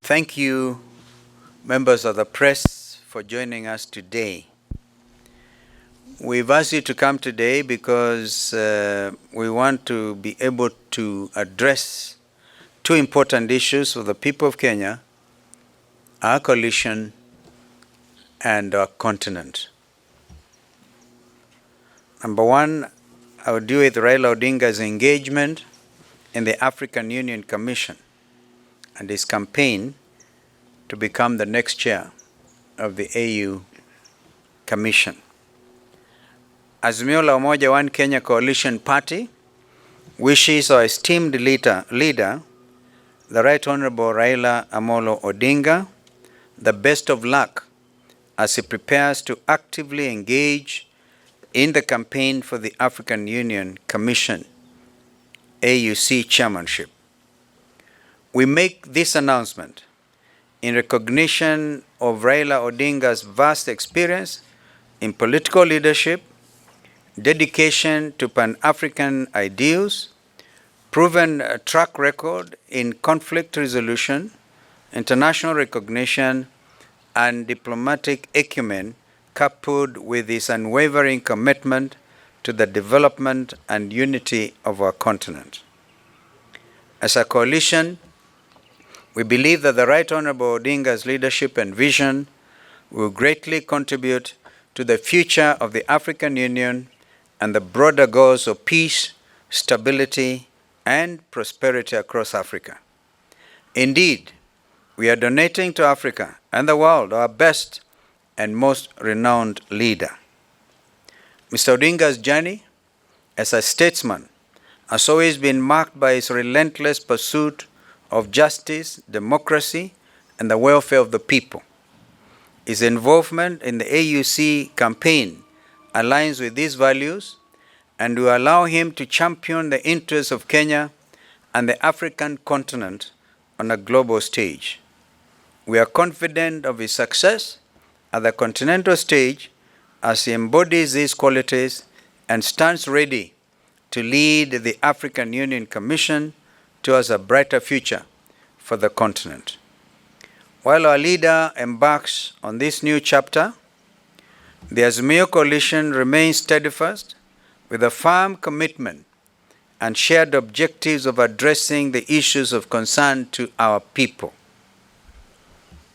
Thank you, members of the press, for joining us today. We've asked you to come today because we want to be able to address two important issues for the people of Kenya, our coalition and our continent. Number one, I will deal with Raila Odinga's engagement in the African Union Commission and his campaign to become the next chair of the AU Commission. Azimio la Umoja One Kenya Coalition Party wishes our esteemed leader, the Right Honorable Raila Amolo Odinga, the best of luck as he prepares to actively engage in the campaign for the African Union Commission, AUC chairmanship. We make this announcement in recognition of Raila Odinga's vast experience in political leadership, dedication to Pan-African ideals, proven track record in conflict resolution, international recognition, and diplomatic acumen, coupled with his unwavering commitment to the development and unity of our continent. As a coalition, we believe that the Right Honorable Odinga's leadership and vision will greatly contribute to the future of the African Union and the broader goals of peace, stability, and prosperity across Africa. Indeed, we are donating to Africa and the world our best and most renowned leader. Mr. Odinga's journey as a statesman has always been marked by his relentless pursuit of justice, democracy, and the welfare of the people. His involvement in the AUC campaign aligns with these values and will allow him to champion the interests of Kenya and the African continent on a global stage. We are confident of his success at the continental stage as he embodies these qualities and stands ready to lead the African Union Commission towards a brighter future for the continent. While our leader embarks on this new chapter, the Azimio coalition remains steadfast with a firm commitment and shared objectives of addressing the issues of concern to our people.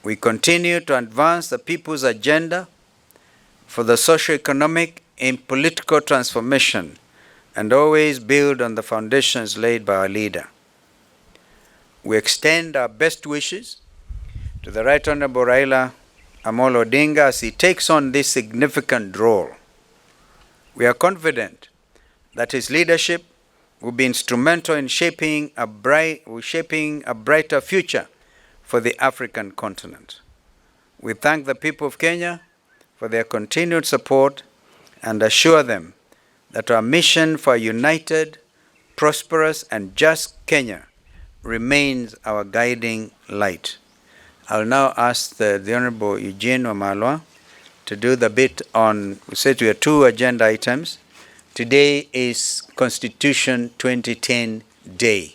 We continue to advance the people's agenda for the socio-economic and political transformation and always build on the foundations laid by our leader. We extend our best wishes to the Right Honorable Raila Amolo Odinga as he takes on this significant role. We are confident that his leadership will be instrumental in shaping a brighter future for the African continent. We thank the people of Kenya for their continued support and assure them that our mission for a united, prosperous, and just Kenya remains our guiding light. I'll now ask the Honorable Eugene Wamalwa to do the bit on, we said we have two agenda items. Today is Constitution 2010 Day.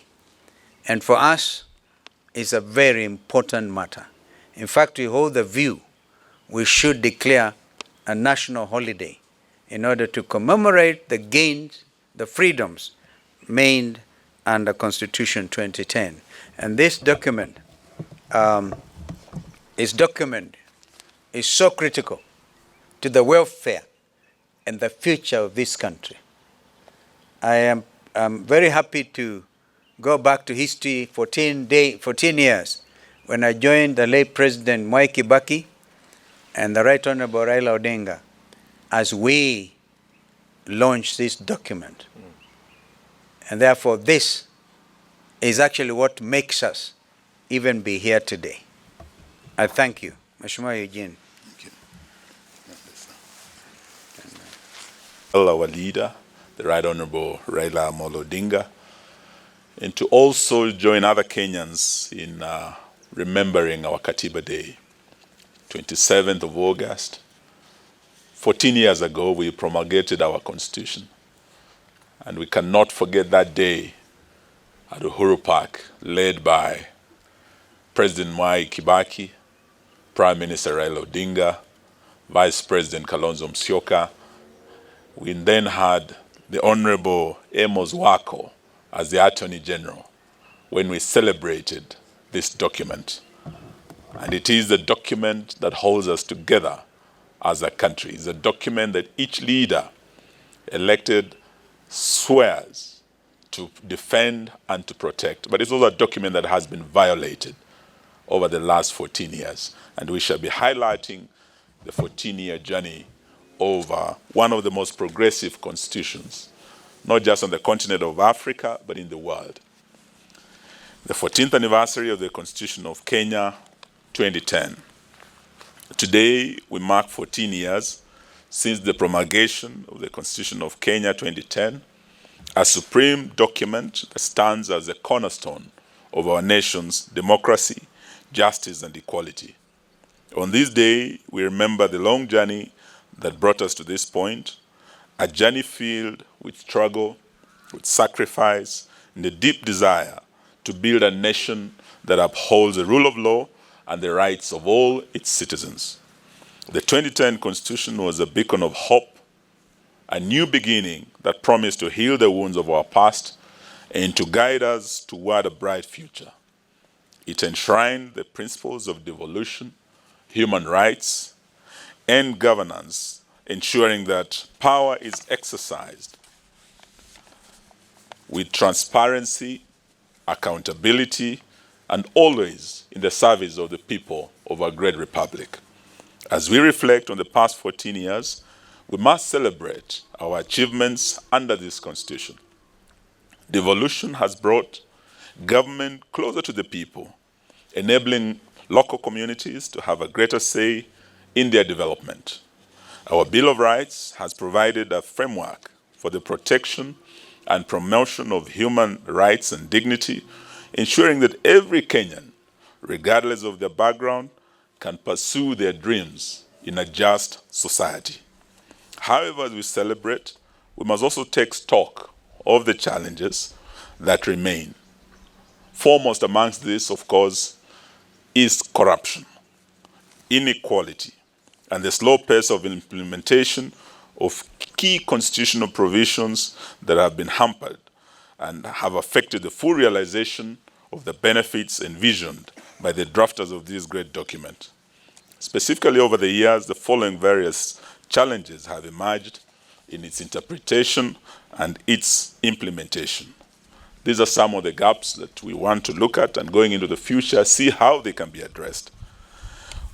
And for us, it's a very important matter. In fact, we hold the view we should declare a national holiday in order to commemorate the gains, the freedoms made under Constitution 2010. And this document is so critical to the welfare and the future of this country. I'm very happy to go back to history 14 years when I joined the late President Mwai Kibaki and the Right Honorable Raila Odinga as we launched this document. And therefore this is actually what makes us even be here today. I thank you. Mheshimiwa Eugene. Our leader, the Right Honorable Raila Amolo Odinga, and to also join other Kenyans in remembering our Katiba Day, 27th of August. 14 years ago, we promulgated our Constitution. And we cannot forget that day at Uhuru Park, led by President Mwai Kibaki, Prime Minister Raila Odinga, Vice President Kalonzo Musyoka. We then had the Honorable Amos Wako as the Attorney General when we celebrated this document. And it is the document that holds us together as a country. It's a document that each leader elected swears to defend and to protect. But it's also a document that has been violated over the last 14 years. And we shall be highlighting the 14-year journey over one of the most progressive constitutions, not just on the continent of Africa, but in the world. The 14th anniversary of the Constitution of Kenya, 2010. Today, we mark 14 years since the promulgation of the Constitution of Kenya, 2010, a supreme document that stands as a cornerstone of our nation's democracy, justice, and equality. On this day, we remember the long journey that brought us to this point, a journey filled with struggle, with sacrifice, and a deep desire to build a nation that upholds the rule of law and the rights of all its citizens. The 2010 Constitution was a beacon of hope, a new beginning that promised to heal the wounds of our past and to guide us toward a bright future. It enshrined the principles of devolution, human rights, and governance, ensuring that power is exercised with transparency, accountability, and always in the service of the people of our great republic. As we reflect on the past 14 years, we must celebrate our achievements under this Constitution. Devolution has brought government closer to the people, enabling local communities to have a greater say in their development. Our Bill of Rights has provided a framework for the protection and promotion of human rights and dignity, ensuring that every Kenyan, regardless of their background, can pursue their dreams in a just society. However, as we celebrate, we must also take stock of the challenges that remain. Foremost amongst this, of course, is corruption, inequality, and the slow pace of implementation of key constitutional provisions that have been hampered and have affected the full realization of the benefits envisioned by the drafters of this great document. Specifically, over the years, the following various challenges have emerged in its interpretation and its implementation. These are some of the gaps that we want to look at and going into the future, see how they can be addressed.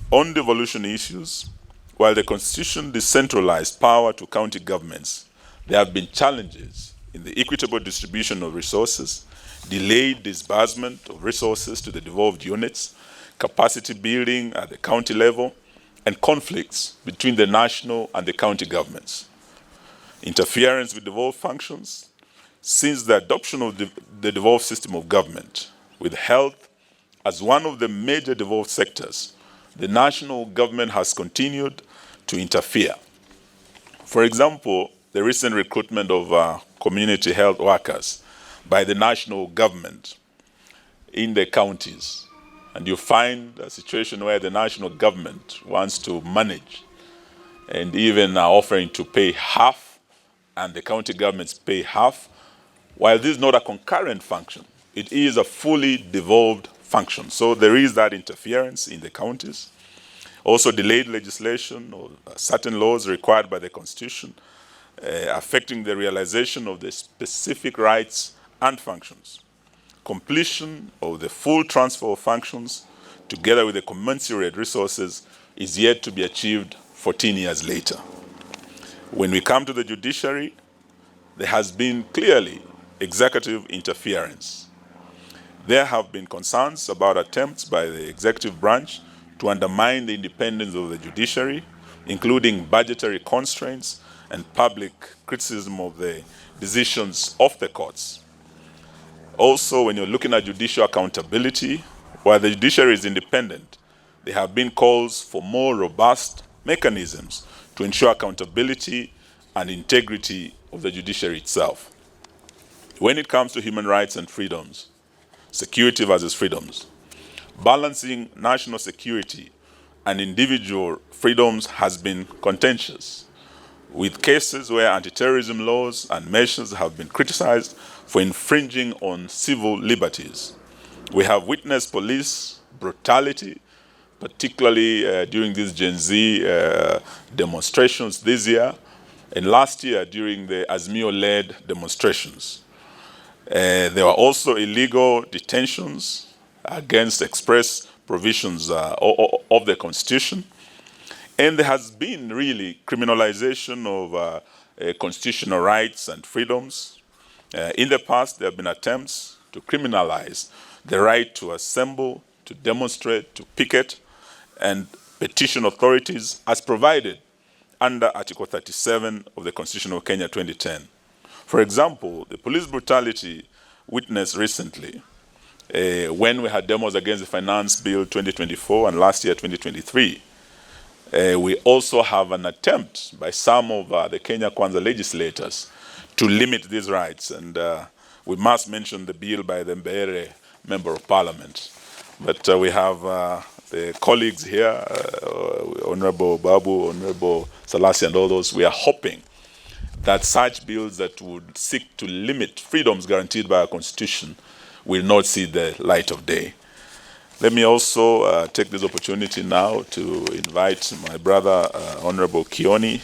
On devolution issues, while the Constitution decentralized power to county governments, there have been challenges in the equitable distribution of resources, delayed disbursement of resources to the devolved units, capacity building at the county level, and conflicts between the national and the county governments. Interference with devolved functions. Since the adoption of the devolved system of government, with health as one of the major devolved sectors, the national government has continued to interfere. For example, the recent recruitment of community health workers by the national government in the counties. And you find a situation where the national government wants to manage and even offering to pay half, and the county governments pay half. While this is not a concurrent function, it is a fully devolved function. So there is that interference in the counties. Also delayed legislation or certain laws required by the Constitution affecting the realization of the specific rights and functions. Completion of the full transfer of functions together with the commensurate resources is yet to be achieved 14 years later. When we come to the judiciary, there has been clearly executive interference. There have been concerns about attempts by the executive branch to undermine the independence of the judiciary, including budgetary constraints and public criticism of the decisions of the courts. Also, when you're looking at judicial accountability, while the judiciary is independent, there have been calls for more robust mechanisms to ensure accountability and integrity of the judiciary itself. When it comes to human rights and freedoms, security versus freedoms, Balancing national security and individual freedoms has been contentious, with cases where anti-terrorism laws and measures have been criticized for infringing on civil liberties. We have witnessed police brutality, particularly during these Gen Z demonstrations this year, and last year during the Azimio-led demonstrations. There were also illegal detentions against express provisions of the Constitution. And there has been really criminalization of constitutional rights and freedoms. In the past, there have been attempts to criminalize the right to assemble, to demonstrate, to picket, and petition authorities as provided under Article 37 of the Constitution of Kenya 2010. For example, the police brutality witnessed recently when we had demos against the Finance Bill 2024 and last year 2023. We also have an attempt by some of the Kenya Kwanza legislators to limit these rights. And we must mention the bill by the Mbeere Member of Parliament. But we have the colleagues here, Honorable Babu, Honorable Salasi, and all those. We are hoping that such bills that would seek to limit freedoms guaranteed by our Constitution will not see the light of day. Let me also take this opportunity now to invite my brother, Honorable Kioni,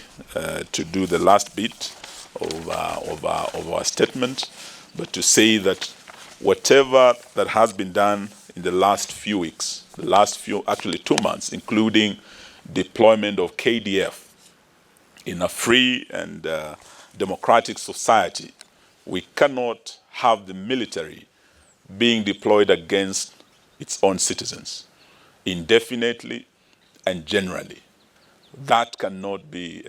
to do the last bit of our statement, but to say that whatever that has been done in the last few weeks, actually 2 months, including deployment of KDF in a free and democratic society, we cannot have the military being deployed against its own citizens, indefinitely and generally. That cannot be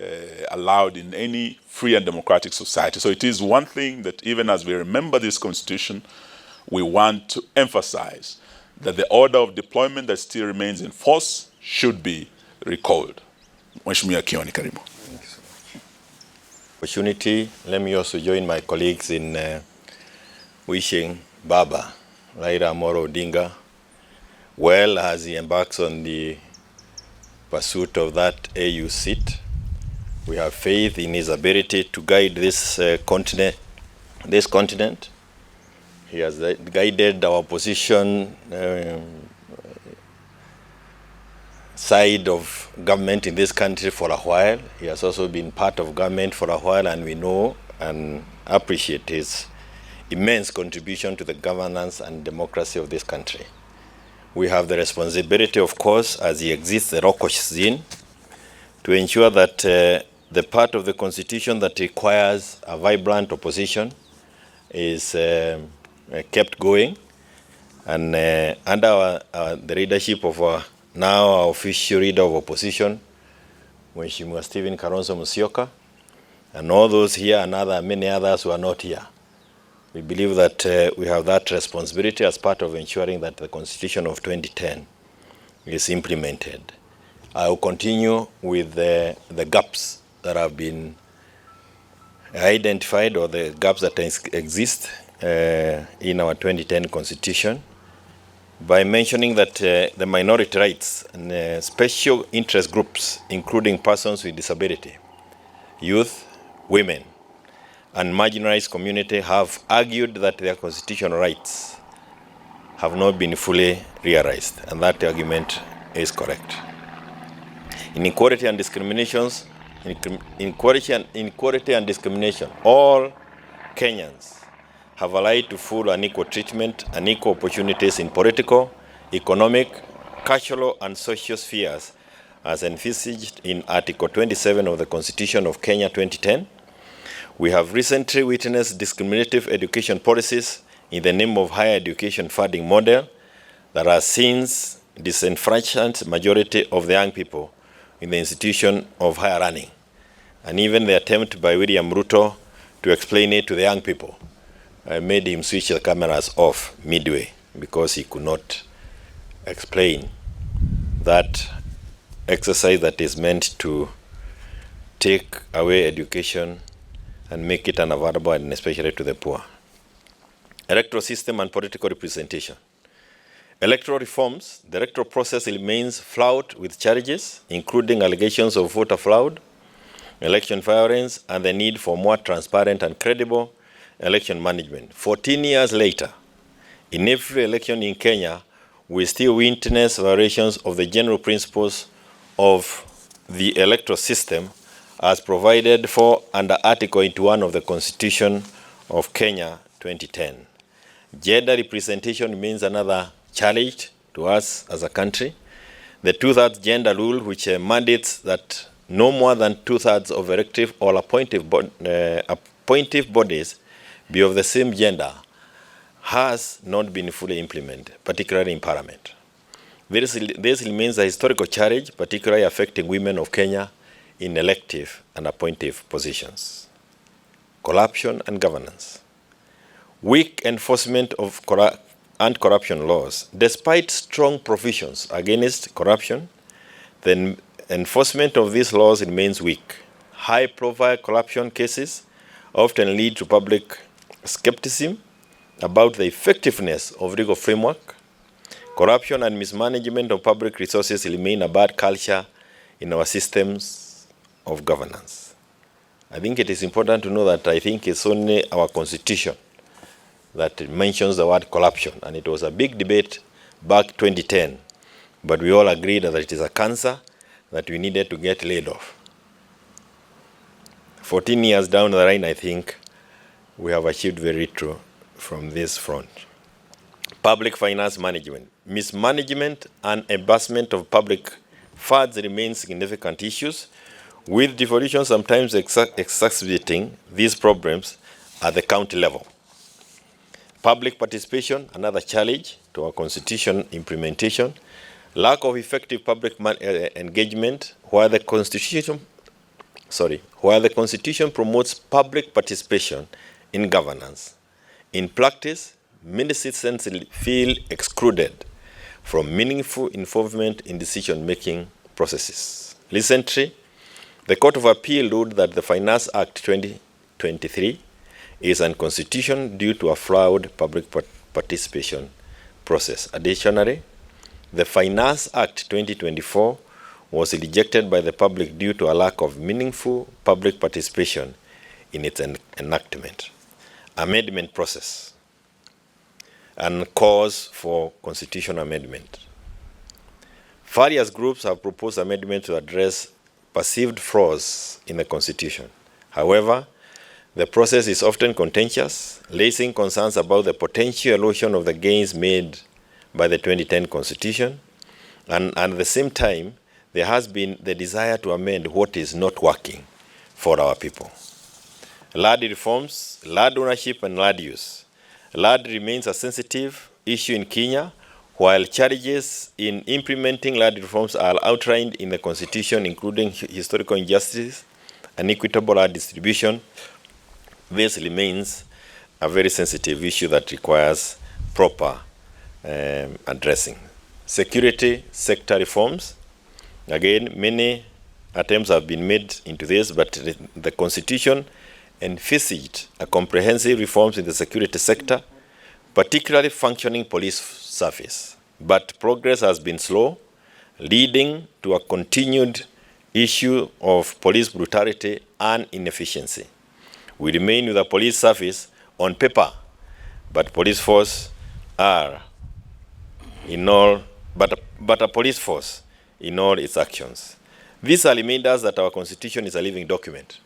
allowed in any free and democratic society. So it is one thing that even as we remember this Constitution, we want to emphasize that the order of deployment that still remains in force should be recalled. Mheshimiwa Kioni, karibu. Opportunity. Let me also join my colleagues in wishing Baba Raila Amolo Odinga well as he embarks on the pursuit of that AU seat. We have faith in his ability to guide this continent. He has guided our opposition side of government in this country for a while. He has also been part of government for a while, and we know and appreciate his immense contribution to the governance and democracy of this country. We have the responsibility, of course, as he exits the Rokosh scene, to ensure that the part of the Constitution that requires a vibrant opposition is kept going. And under the leadership of our official leader of opposition, Mheshimiwa Stephen Kalonzo Musyoka, and all those here and many others who are not here. We believe that we have that responsibility as part of ensuring that the Constitution of 2010 is implemented. I will continue with the gaps that have been identified, or the gaps that exist in our 2010 Constitution, by mentioning that the minority rights and special interest groups, including persons with disability, youth, women, and marginalized community, have argued that their constitutional rights have not been fully realized, and that argument is correct. Inequality and discrimination, all Kenyans have a right to full and equal treatment and equal opportunities in political, economic, cultural, and social spheres, as envisaged in Article 27 of the Constitution of Kenya 2010. We have recently witnessed discriminative education policies in the name of higher education funding model that has since disenfranchised majority of the young people in the institution of higher learning. And even the attempt by William Ruto to explain it to the young people made him switch the cameras off midway because he could not explain that exercise that is meant to take away education and make it unavailable, and especially to the poor. Electoral system and political representation. Electoral reforms, the electoral process remains fraught with challenges, including allegations of voter fraud, election violence, and the need for more transparent and credible election management. 14 years later, in every election in Kenya, we still witness violations of the general principles of the electoral system as provided for under Article 81 of the Constitution of Kenya 2010. Gender representation remains another challenge to us as a country. The two-thirds gender rule, which mandates that no more than two-thirds of elective or appointive bodies be of the same gender, has not been fully implemented, particularly in Parliament. This remains a historical challenge, particularly affecting women of Kenya in elective and appointive positions. Corruption and governance. Weak enforcement of anti-corruption laws. Despite strong provisions against corruption, the enforcement of these laws remains weak. High-profile corruption cases often lead to public skepticism about the effectiveness of legal framework. Corruption and mismanagement of public resources remain a bad culture in our systems of governance. I think it is important to know that I think it's only our constitution that mentions the word corruption, and it was a big debate back 2010, but we all agreed that it is a cancer that we needed to get rid of. 14 years down the line, I think we have achieved very little from this front. Public finance management. Mismanagement and embezzlement of public funds remain significant issues, with devolution sometimes exacerbating these problems at the county level. Public participation, another challenge to our constitution implementation. Lack of effective public engagement, where the constitution promotes public participation in governance. In practice, many citizens feel excluded from meaningful involvement in decision-making processes. Recently, the Court of Appeal ruled that the Finance Act 2023 is unconstitutional due to a flawed public participation process. Additionally, the Finance Act 2024 was rejected by the public due to a lack of meaningful public participation in its enactment. Amendment process and cause for constitutional amendment. Various groups have proposed amendments to address perceived flaws in the Constitution. However, the process is often contentious, raising concerns about the potential erosion of the gains made by the 2010 Constitution, and at the same time, there has been the desire to amend what is not working for our people. Land reforms, land ownership, and land use. Land remains a sensitive issue in Kenya, while challenges in implementing land reforms are outlined in the Constitution, including historical injustice and equitable land distribution. This remains a very sensitive issue that requires proper addressing. Security sector reforms. Again, many attempts have been made into this, but the Constitution envisaged a comprehensive reforms in the security sector, particularly functioning police service. But progress has been slow, leading to a continued issue of police brutality and inefficiency. We remain with a police service on paper, but police force are in all, but a police force in all its actions. These are reminders that our Constitution is a living document,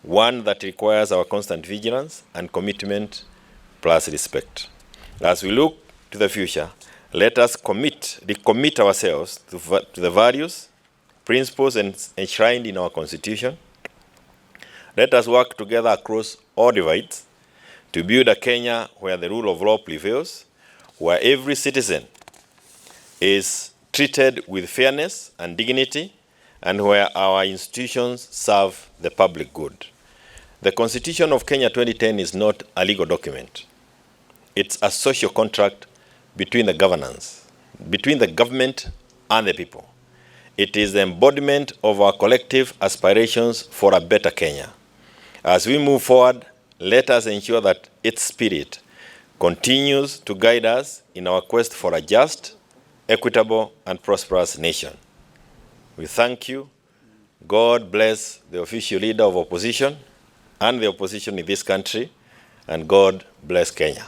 one that requires our constant vigilance and commitment plus respect. As we look to the future, let us recommit ourselves to the values, principles enshrined in our Constitution. Let us work together across all divides to build a Kenya where the rule of law prevails, where every citizen is treated with fairness and dignity, and where our institutions serve the public good. The Constitution of Kenya 2010 is not a legal document. It's a social contract between the government and the people. It is the embodiment of our collective aspirations for a better Kenya. As we move forward, let us ensure that its spirit continues to guide us in our quest for a just, equitable, and prosperous nation. We thank you. God bless the official leader of opposition and the opposition in this country, and God bless Kenya.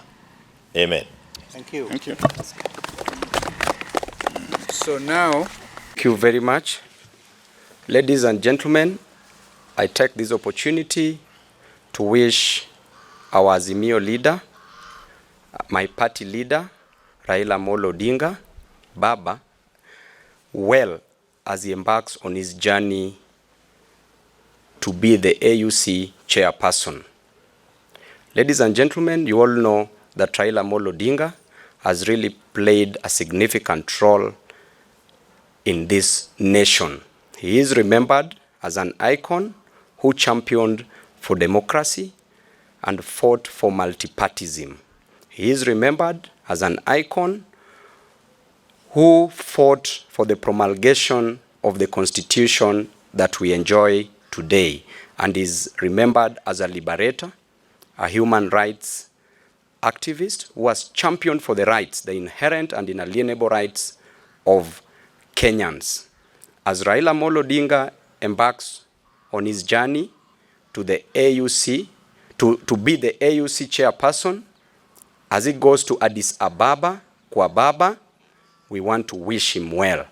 Amen. Thank you. Thank you. So now, Thank you very much. Ladies and gentlemen, I take this opportunity to wish our Azimio leader, my party leader, Raila Amolo Odinga, Baba, well as he embarks on his journey to be the AUC chairperson. Ladies and gentlemen, you all know that Raila Amolo Odinga has really played a significant role in this nation. He is remembered as an icon who championed for democracy and fought for multipartyism. He is remembered as an icon who fought for the promulgation of the constitution that we enjoy today, and is remembered as a liberator, a human rights activist who has championed for the rights, the inherent and inalienable rights of Kenyans. As Raila Amolo Odinga embarks on his journey to the AUC, to be the AUC chairperson, as he goes to Addis Ababa, kwa Baba, we want to wish him well.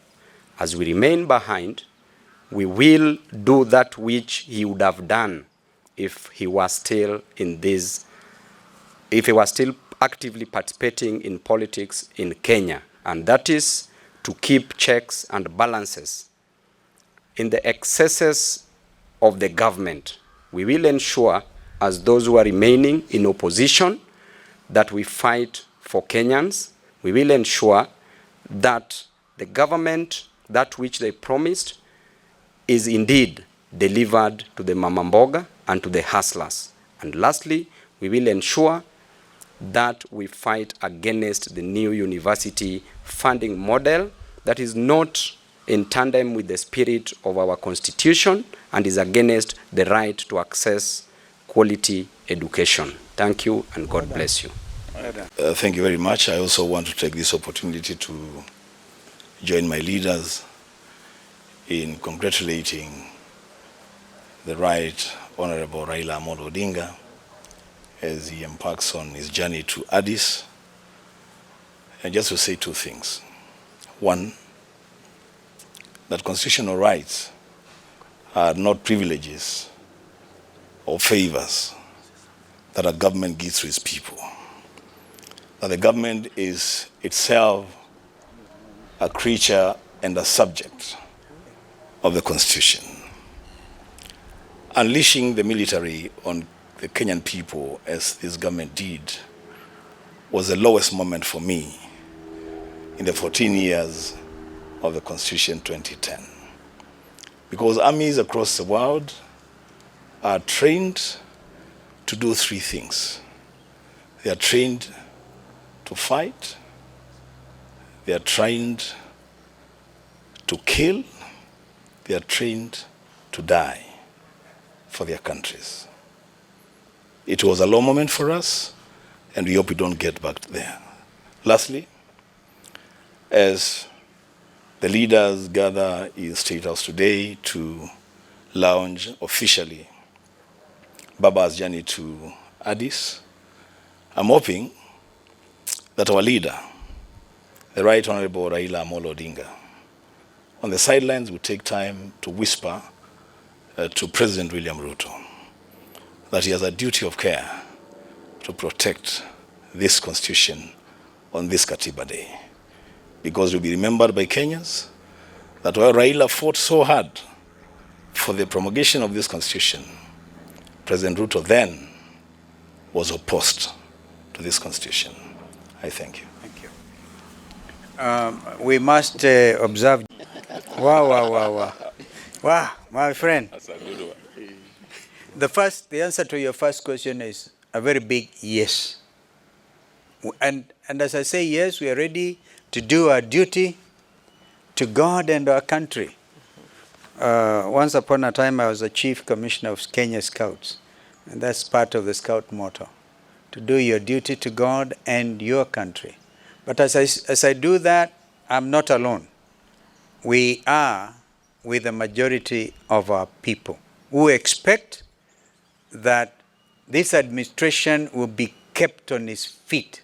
As we remain behind, we will do that which he would have done if he was still actively participating in politics in Kenya, and that is to keep checks and balances in the excesses of the government. We will ensure, as those who are remaining in opposition, that we fight for Kenyans. We will ensure that the government, that which they promised, is indeed delivered to the Mama Mboga and to the hustlers. And lastly, we will ensure that we fight against the new university funding model that is not in tandem with the spirit of our constitution and is against the right to access quality education. Thank you, and God bless you. Thank you very much. I also want to take this opportunity to join my leaders in congratulating the Right Honorable Raila Amolo Odinga as he embarks on his journey to Addis. And just to say two things. One, that constitutional rights are not privileges or favors that a government gives to its people. That the government is itself a creature and a subject of the Constitution. Unleashing the military on the Kenyan people, as this government did, was the lowest moment for me in the 14 years of the Constitution 2010. Because armies across the world are trained to do three things. They are trained to fight, they are trained to kill, they are trained to die for their countries. It was a low moment for us, and we hope we don't get back there. Lastly, as the leaders gather in State House today to launch officially Baba's journey to Addis, I'm hoping that our leader, the Right Honorable Raila Amolo Odinga, on the sidelines will take time to whisper to President William Ruto that he has a duty of care to protect this constitution on this Katiba Day. Because you'll be remembered by Kenyans that while Raila fought so hard for the promulgation of this constitution, President Ruto then was opposed to this constitution. I thank you. Thank you. We must observe. Wow, my friend. That's a good one. The answer to your first question is a very big yes. And as I say yes, we are ready to do our duty to God and our country. Once upon a time, I was a chief commissioner of Kenya Scouts, and that's part of the Scout motto, to do your duty to God and your country. But as I do that, I'm not alone. We are with the majority of our people who expect that this administration will be kept on its feet.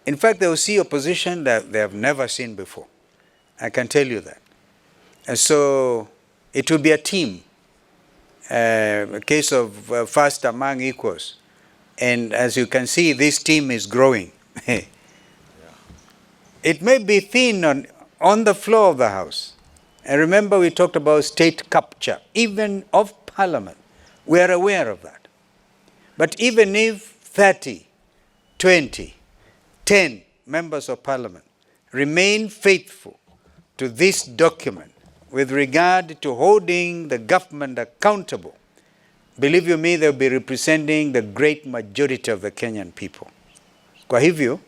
In fact, they will see opposition that they have never seen before. I can tell you that. And so it will be a team, a case of first among equals. And as you can see, this team is growing. It may be thin on the floor of the House. And remember, we talked about state capture, even of Parliament. We are aware of that. But even if 30, 20, 10 members of Parliament remain faithful to this document with regard to holding the government accountable, believe you me, they'll be representing the great majority of the Kenyan people. Kwa hivyo,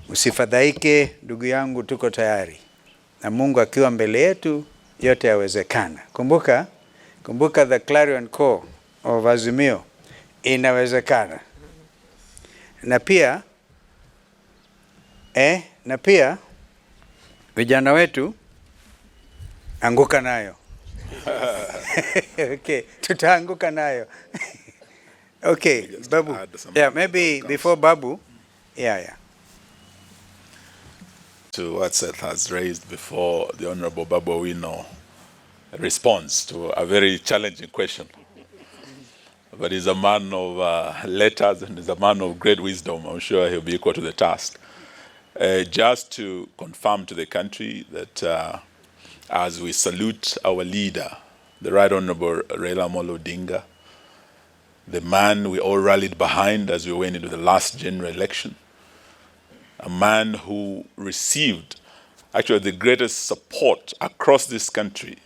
usifadhaike ndugu yangu, tuko tayari. Na Mungu akiwa mbele yetu, yote yawezekana. Kumbuka the clarion call of Azimio, inawezekana. Na pia vijana wetu anguka nayo. Okay, tutaanguka nayo. Okay, Babu. Yeah, maybe before Babu. Yeah. To what Seth has raised before the Honorable Babu Owino responds to a very challenging question. But he's a man of letters and he's a man of great wisdom. I'm sure he'll be equal to the task. Just to confirm to the country that as we salute our leader, the Right Honorable Raila Odinga, the man we all rallied behind as we went into the last general election, a man who received actually the greatest support across this country.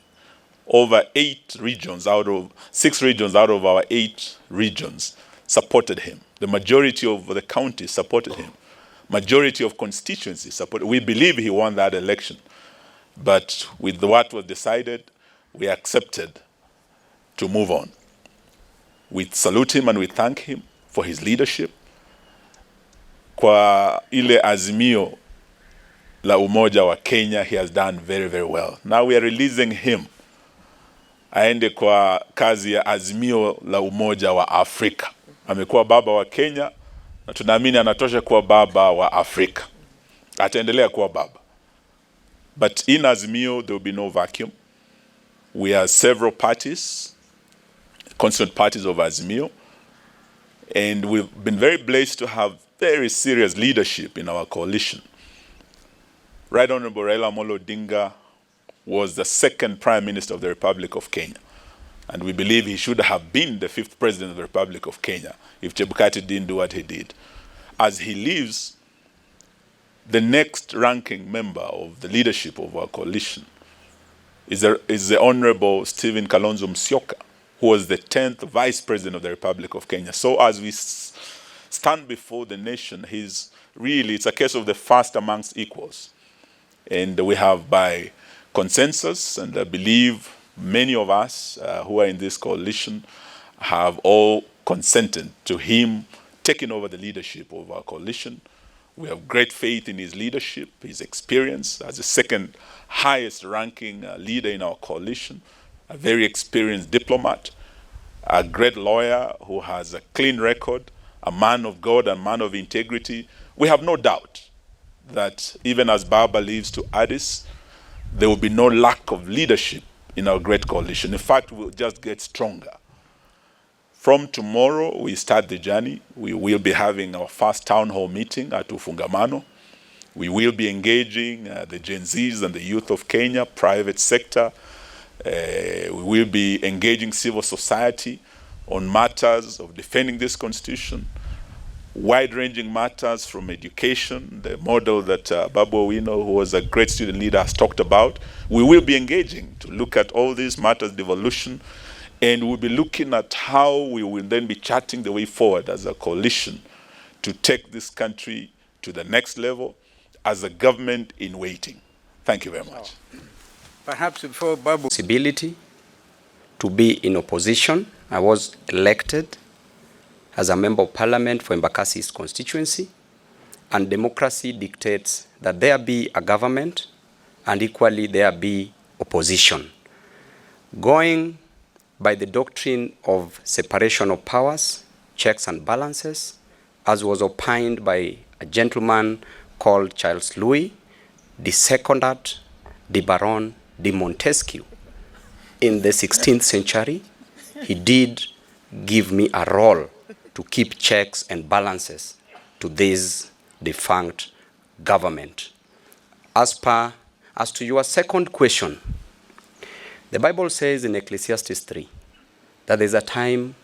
Over 6 regions out of our 8 regions supported him. The majority of the counties supported him. Majority of constituencies supported. We believe he won that election. But with what was decided, we accepted to move on. We salute him and we thank him for his leadership. Kwa ile azimio la umoja wa Kenya, he has done very, very well. Now we are releasing him aende kwa kazi ya azimio la umoja wa Afrika. Amekuwa baba wa Kenya na tunaamini anatosha kuwa baba wa Afrika. Ataendelea kuwa baba. But in Azimio, there will be no vacuum. We are several parties, constituent parties of Azimio, and we've been very blessed to have very serious leadership in our coalition. Right Honorable Raila Odinga was the 2nd Prime Minister of the Republic of Kenya. And we believe he should have been the 5th President of the Republic of Kenya if Chebukati didn't do what he did. As he leaves, the next ranking member of the leadership of our coalition is the Honorable Stephen Kalonzo Musyoka, who was the 10th Vice President of the Republic of Kenya. So as we stand before the nation, it's a case of the first amongst equals. And we have by consensus, and I believe many of us who are in this coalition have all consented to him taking over the leadership of our coalition. We have great faith in his leadership, his experience as the 2nd highest ranking leader in our coalition, a very experienced diplomat, a great lawyer who has a clean record, a man of God, a man of integrity. We have no doubt that even as Baba leaves to Addis, there will be no lack of leadership in our great coalition. In fact, we'll just get stronger. From tomorrow, we start the journey. We will be having our first town hall meeting at Ufungamano. We will be engaging the Gen Zs and the youth of Kenya, private sector. We will be engaging civil society on matters of defending this constitution, wide-ranging matters from education, the model that Babu Owino, who was a great student leader, has talked about. We will be engaging to look at all these matters, devolution, and we'll be looking at how we will then be charting the way forward as a coalition to take this country to the next level as a government in waiting. Thank you very much. Perhaps before Babu. Possibility to be in opposition. I was elected as a member of parliament for Embakasi's constituency, and democracy dictates that there be a government and equally there be opposition. Going by the doctrine of separation of powers, checks and balances, as was opined by a gentleman called Charles Louis, the seconded the Baron de Montesquieu. In the 16th century, he did give me a role to keep checks and balances to this defunct government. As to your second question, the Bible says in Ecclesiastes 3 that there's a time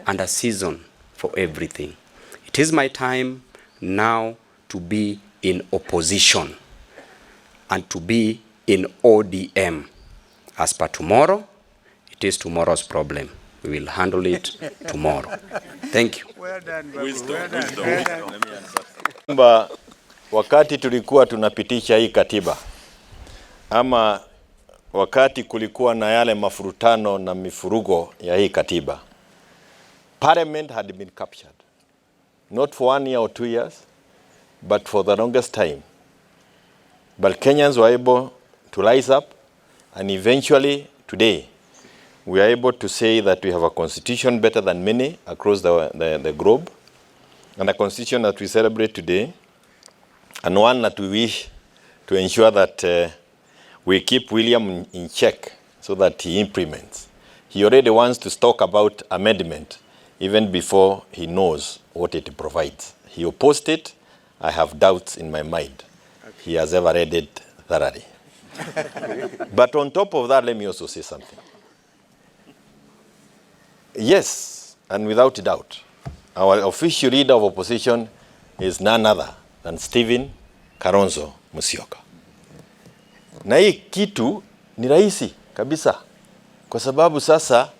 and a season for everything. It is my time now to be in opposition and to be in ODM. As per tomorrow, it is tomorrow's problem. We will handle it tomorrow. Thank you. Well done, Babu. Wisdom, Well done. wisdom. Well done. Kwamba wakati tulikuwa tunapitisha hii katiba ama wakati kulikuwa na yale mafurutano na mifurugo ya hii katiba, Parliament had been captured, not for 1 year or 2 years, but for the longest time. But Kenyans were able to rise up, and eventually today we are able to say that we have a constitution better than many across the globe, and a constitution that we celebrate today, and one that we wish to ensure that we keep William in check so that he implements. He already wants to talk about amendment even before he knows what it provides. He opposed it. I have doubts in my mind. He has ever read it thoroughly. But on top of that, let me also say something. Yes, and without doubt, our official leader of opposition is none other than Stephen Kalonzo Musyoka. Na hii kitu ni rahisi kabisa, kwa sababu sasa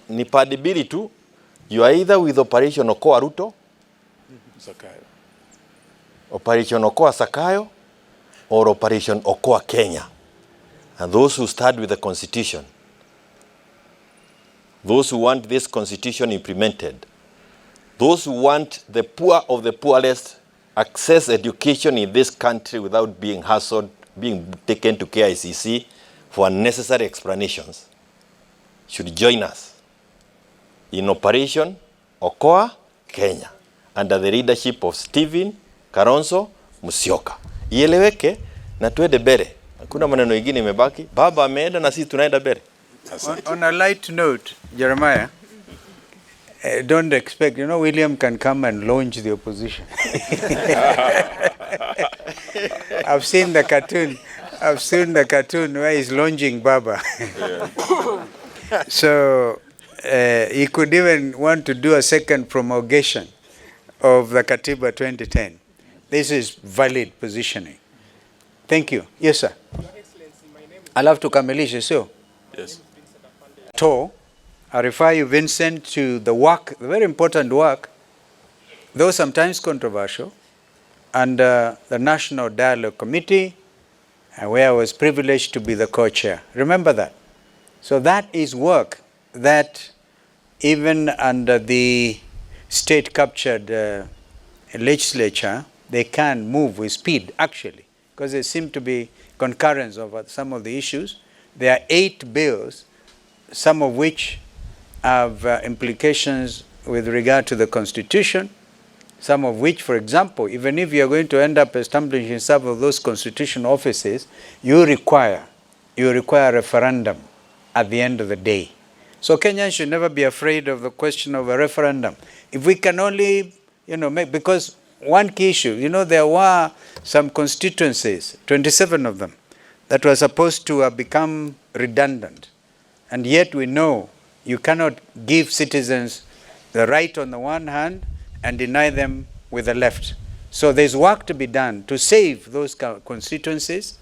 ni padibili tu. You are either with Operation Okoa Ruto, Zakayo. Operation Okoa Sakayo, or Operation Okoa Kenya. And those who start with the constitution, those who want this constitution implemented, those who want the poor of the poorest access education in this country without being hassled, being taken to KICC for unnecessary explanations, should join us in Operation Okoa Kenya under the leadership of Stephen Kalonzo Musyoka. Ieleweke na tuende mbele. Hakuna maneno mengine imebaki. Baba ameenda na sisi tunaenda mbele. On a light note, Jeremiah, don't expect, William can come and launch the opposition. I've seen the cartoon where he's launching Baba. So he could even want to do a second promulgation of the Katiba 2010. This is valid positioning. Thank you. Yes, sir. Your Excellency, my name is... I'll have to kamilisha, so. Yes. I refer you, Vincent, to the work, the very important work, though sometimes controversial, under the National Dialogue Committee, where I was privileged to be the co-chair. Remember that. So that is work that even under the state-captured legislature, they can move with speed, actually, because there seem to be concurrence over some of the issues. There are 8 bills, some of which have implications with regard to the Constitution, some of which, for example, even if you are going to end up establishing some of those constitutional offices, you require a referendum at the end of the day. So Kenyans should never be afraid of the question of a referendum. If we can only, because one key issue, there were some constituencies, 27 of them, that were supposed to have become redundant. And yet we know you cannot give citizens the right on the one hand and deny them with the left. So there's work to be done to save those constituencies,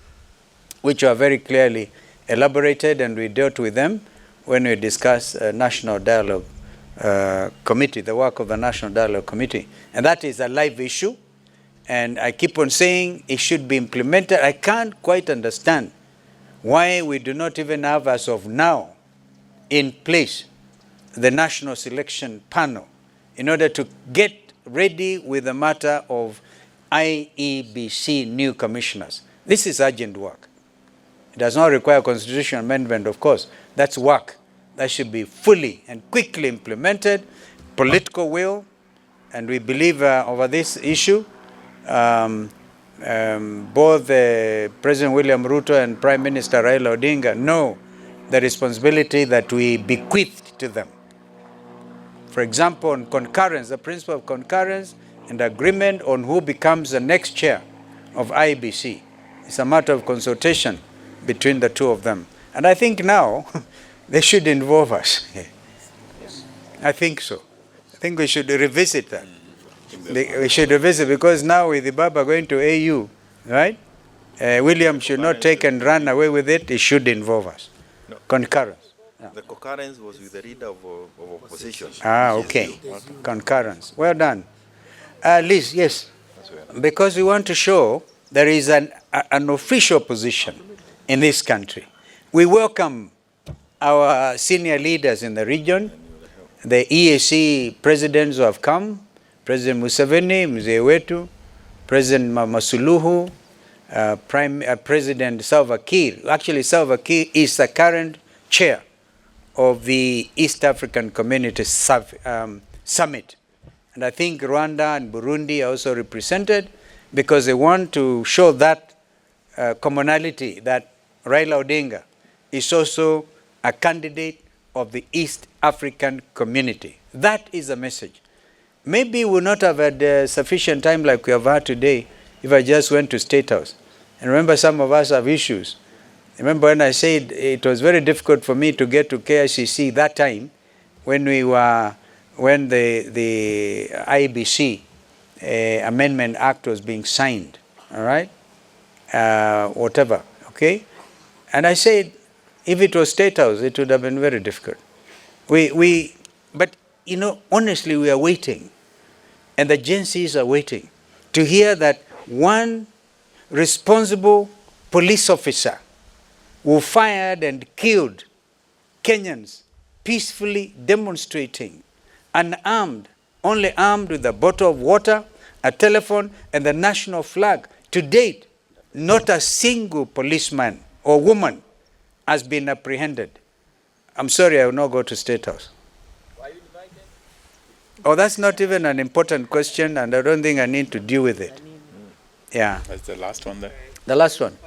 which are very clearly elaborated, and we dealt with them when we discussed National Dialogue Committee, the work of the National Dialogue Committee. And that is a live issue, and I keep on saying it should be implemented. I can't quite understand why we do not even have, as of now, in place the National Selection Panel in order to get ready with the matter of IEBC new commissioners. This is urgent work. It does not require constitutional amendment, of course. That's work that should be fully and quickly implemented, political will, and we believe over this issue, both President William Ruto and Prime Minister Raila Odinga know the responsibility that we bequeathed to them. For example, on concurrence, the principle of concurrence and agreement on who becomes the next chair of IEBC. It's a matter of consultation between the two of them. And I think now they should involve us. I think so. I think we should revisit that. We should revisit, because now with the Baba going to AU, right? William should not take and run away with it. It should involve us. No. Concurrence. Yeah. The concurrence was with the leader of opposition. Okay. Concurrence. Well done. Liz, yes. Because we want to show there is an official position in this country. We welcome our senior leaders in the region, the EAC presidents who have come, President Museveni, Mzee Wetu, President Masuluhu, President Salva Kiir. Actually, Salva Kiir is the current chair of the East African Community Summit. And I think Rwanda and Burundi are also represented, because they want to show that commonality, that Raila Odinga is also a candidate of the East African community. That is the message. Maybe we would not have had sufficient time like we have had today if I just went to State House. And remember, some of us have issues. Remember when I said it was very difficult for me to get to KICC that time when the IEBC Amendment Act was being signed, all right? Whatever, okay? And I said, if it was State House, it would have been very difficult. But, you know, honestly, we are waiting. And the agencies are waiting to hear that one responsible police officer who fired and killed Kenyans peacefully demonstrating, unarmed, only armed with a bottle of water, a telephone, and the national flag. To date, not a single policeman or woman has been apprehended. I'm sorry, I will not go to State House. Why are you invited? Oh, that's not even an important question, and I don't think I need to deal with it. Yeah. That's the last one there. The last one.